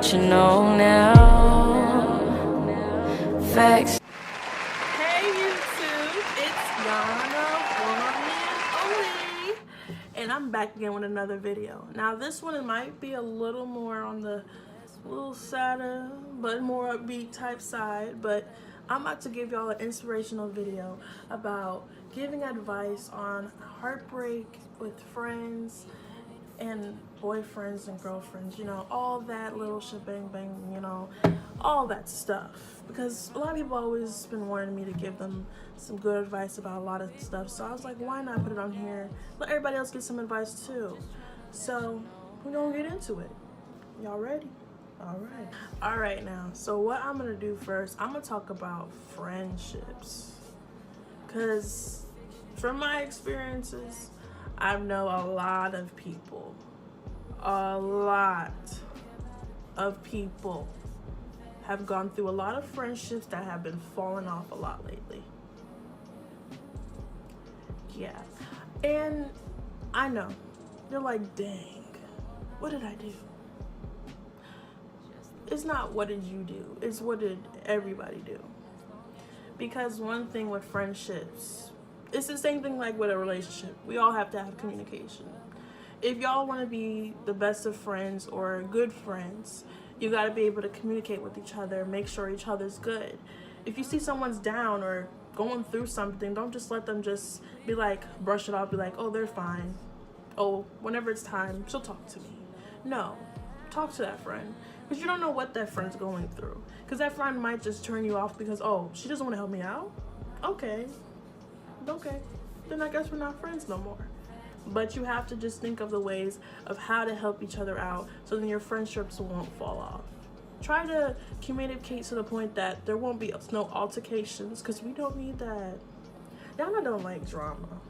You know now, facts. Hey YouTube, it's Alana, and I'm back again with another video. Now this one, it might be a little more on the little sadder but more upbeat type side, but I'm about to give y'all an inspirational video about giving advice on heartbreak with friends and boyfriends and girlfriends, you know, all that little shebang bang, you know, all that stuff. Because a lot of people always been wanting me to give them some good advice about a lot of stuff. So I was like, why not put it on here? Let everybody else get some advice too. So we're gonna get into it. Y'all ready? All right now. So what I'm gonna do first, I'm gonna talk about friendships. Cause from my experiences, I know a lot of people have gone through a lot of friendships that have been falling off a lot lately. Yeah. And I know, you're like, dang, what did I do? It's not what did you do, it's what did everybody do. Because one thing with friendships, it's the same thing like with a relationship. We all have to have communication. If y'all want to be the best of friends or good friends, you got to be able to communicate with each other, make sure each other's good. If you see someone's down or going through something, don't just let them just be like, brush it off, be like, oh, they're fine. Oh, whenever it's time, she'll talk to me. No, talk to that friend. Because you don't know what that friend's going through. Because that friend might just turn you off because, oh, she doesn't want to help me out? Okay, then I guess we're not friends no more. But you have to just think of the ways of how to help each other out so then your friendships won't fall off. Try to communicate to the point that there won't be no altercations, because we don't need that. Y'all don't like drama.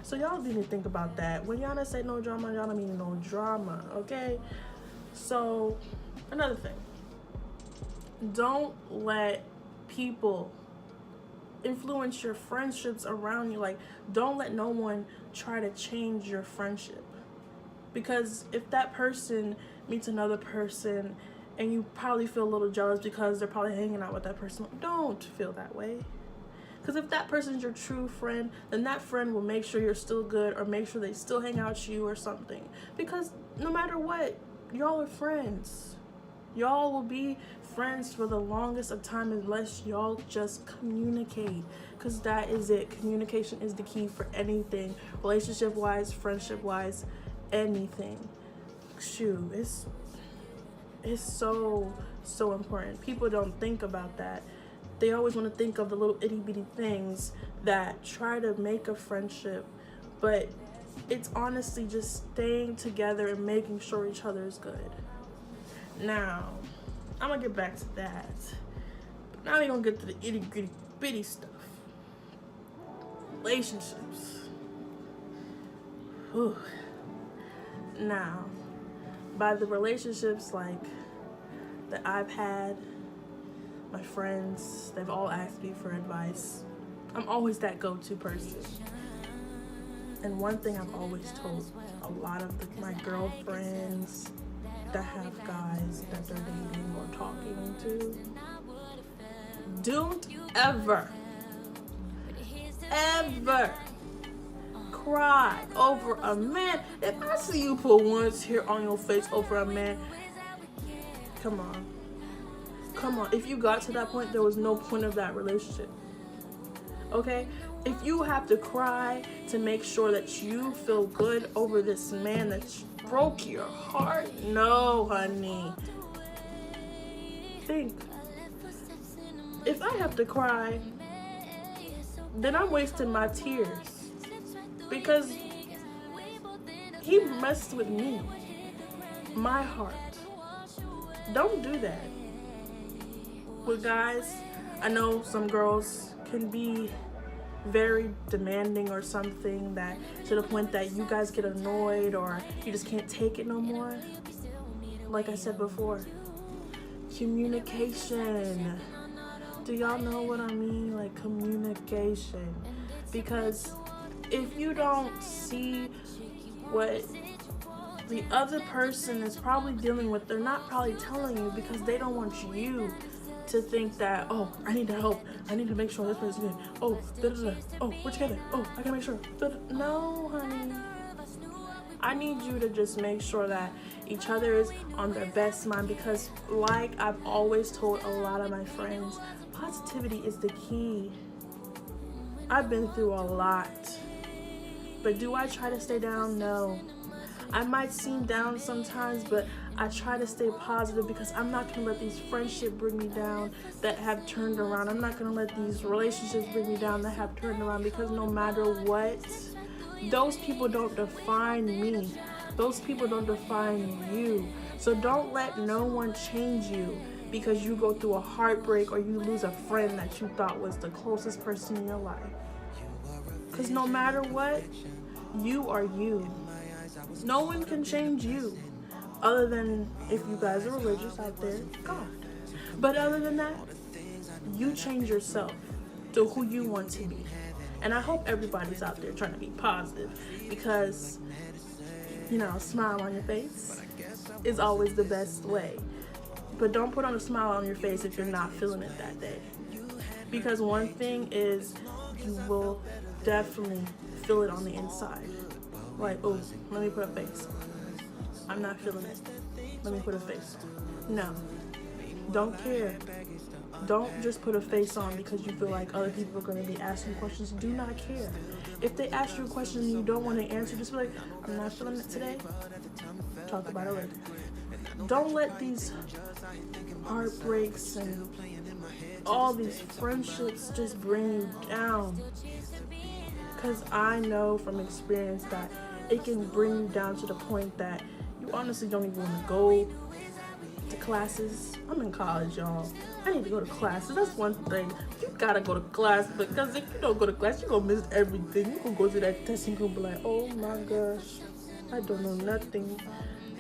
So y'all need to think about that. When y'all say no drama, y'all don't mean no drama, okay? So, another thing. Don't let people influence your friendships around you. Like, don't let no one try to change your friendship, because if that person meets another person and you probably feel a little jealous because they're probably hanging out with that person, don't feel that way. Because if that person's your true friend, then that friend will make sure you're still good, or make sure they still hang out with you or something. Because no matter what, y'all are friends. Y'all will be friends for the longest of time unless y'all just communicate, because that is it. Communication is the key for anything, relationship wise, friendship wise, anything. Shoot, it's so important. People don't think about that. They always want to think of the little itty bitty things that try to make a friendship, but it's honestly just staying together and making sure each other is good. Now, I'm gonna get back to that. But now we're gonna get to the itty gritty bitty stuff. Relationships. Whew. Now, by the relationships like that I've had, my friends, they've all asked me for advice. I'm always that go-to person. And one thing I've always told a lot of my girlfriends that have guys that they're dating or talking to, don't ever cry over a man. If I see you put one tear on your face over a man, come on. If you got to that point, there was no point of that relationship. Okay? If you have to cry to make sure that you feel good over this man that broke your heart, no, honey. Think. If I have to cry, then I'm wasting my tears, because he messed with me, my heart. Don't do that. With guys, I know some girls can be very demanding or something, that to the point that you guys get annoyed or you just can't take it no more. Like I said before, communication. Do y'all know what I mean? Like, communication. Because if you don't see what the other person is probably dealing with, they're not probably telling you because they don't want you to think that, oh, I need to help. I need to make sure this person's good. Oh, da-da-da. Oh, we're together. Oh, I gotta make sure. Da-da. No, honey. I need you to just make sure that each other is on their best mind, because like I've always told a lot of my friends, positivity is the key. I've been through a lot. But do I try to stay down? No. I might seem down sometimes, but I try to stay positive because I'm not going to let these friendships bring me down that have turned around. I'm not going to let these relationships bring me down that have turned around, because no matter what, those people don't define me. Those people don't define you. So don't let no one change you because you go through a heartbreak or you lose a friend that you thought was the closest person in your life. Because no matter what, you are you. No one can change you, other than if you guys are religious out there, God. But other than that, you change yourself to who you want to be. And I hope everybody's out there trying to be positive, because, you know, a smile on your face is always the best way. But don't put on a smile on your face if you're not feeling it that day. Because one thing is, you will definitely feel it on the inside. Like, oh, let me put a face on. I'm not feeling it. Let me put a face on. No. Don't care. Don't just put a face on because you feel like other people are going to be asking you questions. Do not care. If they ask you a question and you don't want to answer, just be like, I'm not feeling it today. Talk about it later. Don't let these heartbreaks and all these friendships just bring you down. Because I know from experience that it can bring you down to the point that you honestly don't even want to go to classes. I'm in college, y'all. I need to go to classes. That's one thing. You gotta go to class, because if you don't go to class, you're gonna miss everything. You're gonna go to that test and you're gonna be like, oh my gosh, I don't know nothing.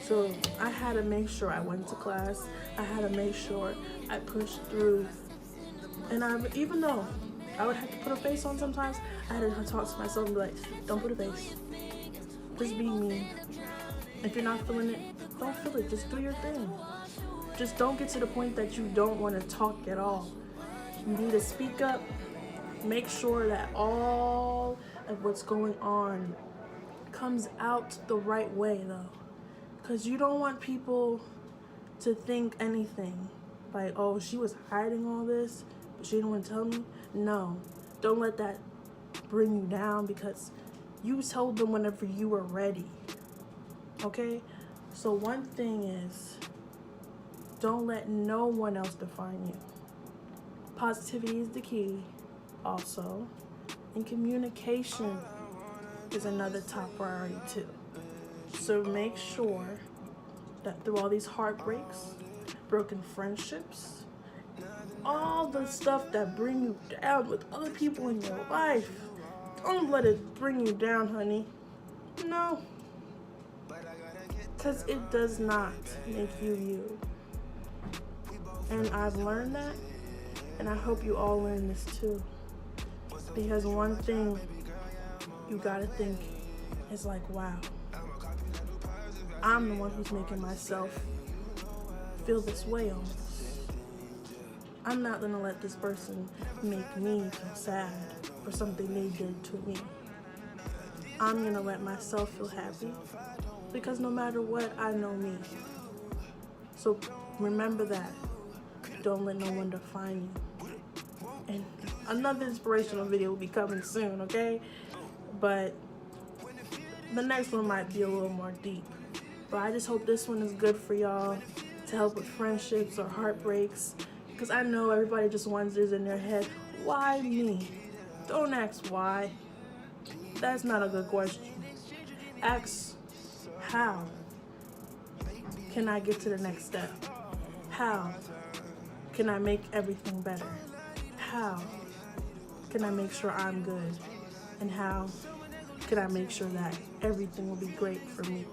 So I had to make sure I went to class. I had to make sure I pushed through. And even though I would have to put a face on sometimes, I had to talk to myself and be like, don't put a face. Just be me. If you're not feeling it, don't feel it. Just do your thing. Just don't get to the point that you don't want to talk at all. You need to speak up. Make sure that all of what's going on comes out the right way, though. Because you don't want people to think anything. Like, oh, she was hiding all this, but she didn't want to tell me. No. Don't let that bring you down, because you told them whenever you were ready. Okay? So one thing is, don't let no one else define you. Positivity is the key also. And communication is another top priority too. So make sure that through all these heartbreaks, broken friendships, all the stuff that bring you down with other people in your life, don't let it bring you down, honey. No. Because it does not make you you. And I've learned that, and I hope you all learn this too. Because one thing you gotta think is like, wow, I'm the one who's making myself feel this way almost. I'm not gonna let this person make me feel sad for something they did to me. I'm gonna let myself feel happy, because no matter what, I know me. So remember that. Don't let no one define you. And another inspirational video will be coming soon, okay? But the next one might be a little more deep. But I just hope this one is good for y'all to help with friendships or heartbreaks. Because I know everybody just wonders in their head, why me? Don't ask why. That's not a good question. Ask, how can I get to the next step? How can I make everything better? How can I make sure I'm good? And how can I make sure that everything will be great for me?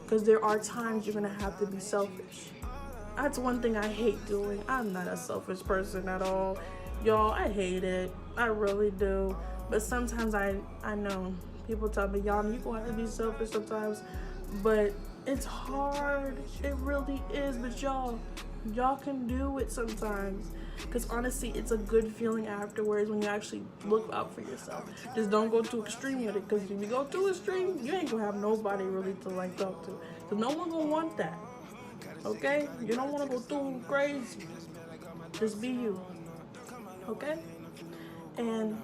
Because there are times you're gonna have to be selfish. That's one thing I hate doing. I'm not a selfish person at all. Y'all, I hate it. I really do. But sometimes I know people tell me, y'all, you gonna have to be selfish sometimes. But It's hard. It really is. But y'all can do it sometimes. Because honestly, it's a good feeling afterwards when you actually look out for yourself. Just don't go too extreme with it. Because if you go too extreme, you ain't going to have nobody really to like talk to. Because no one going to want that. Okay? You don't want to go too crazy. Just be you. Okay? And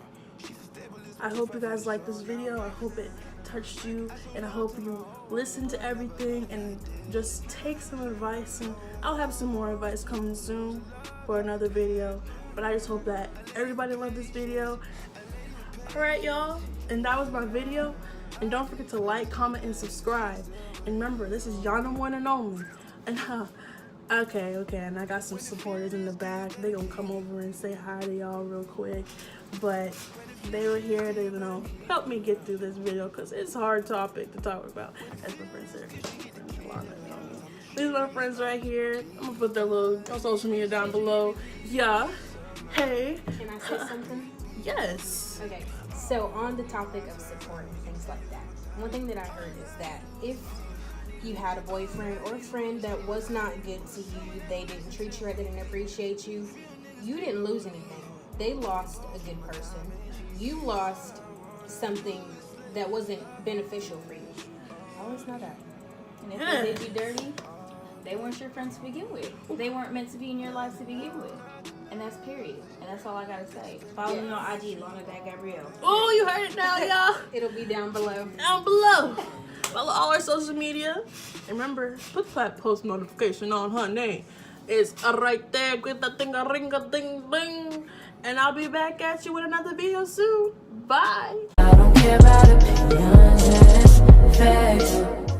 I hope you guys like this video. I hope it touched you, and I hope you listen to everything and just take some advice. And I'll have some more advice coming soon for another video, but I just hope that everybody loved this video. All right, y'all, and that was my video. And don't forget to like, comment, and subscribe. And remember, this is y'all number one and only. And okay, and I got some supporters in the back. They gonna come over and say hi to y'all real quick, but they were here to, help me get through this video, because it's a hard topic to talk about. That's my friend Saraica and Alana. These are my friends right here. I'm gonna put their little social media down below. Yeah. Hey. Can I say something? Yes. Okay. So on the topic of support and things like that, one thing that I heard is that if you had a boyfriend or a friend that was not good to you, they didn't treat you right, they didn't appreciate you, you didn't lose anything. They lost a good person. You lost something that wasn't beneficial for you. Always know that. And if they did you dirty, they weren't your friends to begin with. They weren't meant to be in your life to begin with. And that's period. And that's all I gotta say. Follow me on IG, Alana Gabrielle. Oh, you heard it now, y'all. It'll be down below. Down below. Follow all our social media. And remember, put that post notification on her name. It's right there with the thing a ring a ding ding. And I'll be back at you with another video soon. Bye. I don't care about opinions and facts.